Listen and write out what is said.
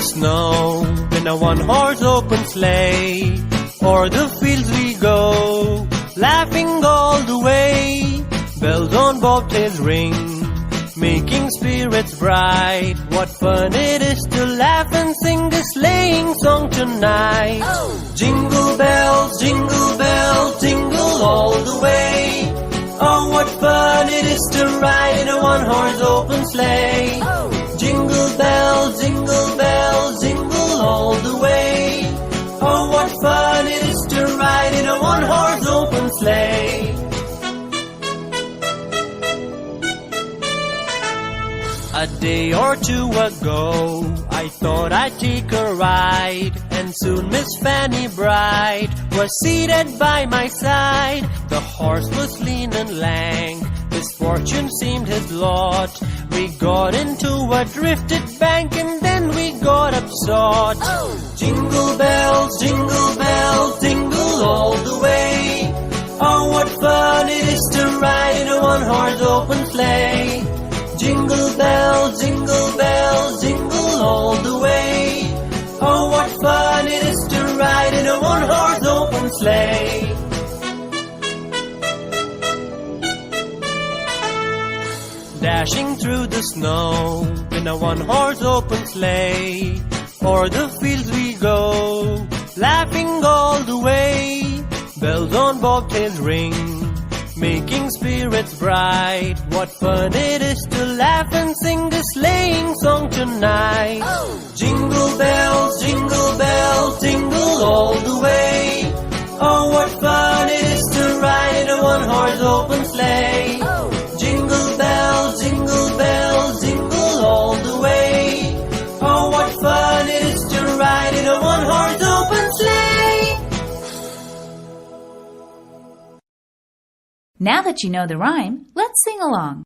the snow in a one-horse open sleigh. O'er the fields we go, laughing all the way. Bells on bobtails ring, making spirits bright. What fun it is to laugh and sing this sleighing song tonight. Oh! Jingle bells, jingle all the way. Oh, what fun it is to ride in a one-horse open sleigh. Oh! Jingle bells, jingle all the way. Oh, what fun it is to ride in a one-horse open sleigh. A day or two ago, I thought I'd take a ride, and soon Miss Fanny Bright was seated by my side. The horse was lean and lank, misfortune seemed his lot. We got into a drifted bank, and then we got upset. Oh! Jingle bells, jingle all the way. Oh, what fun it is to ride in a one-horse open sleigh. Jingle bells, jingle all the way. Oh, what fun it is to ride in a one-horse open sleigh. Dashing through the snow in a one-horse open sleigh. O'er the fields we go, laughing all the way. Bells on bobtails ring, making spirits bright. What fun it is to laugh and sing this sleighing song tonight. Oh! Jingle bells, jingle all the way. Oh, what fun it is to ride in a one-horse open sleigh. Oh! Jingle bells, jingle all the way. Oh, what fun it is to ride in a one-horse open sleigh. Now that you know the rhyme, let's sing along.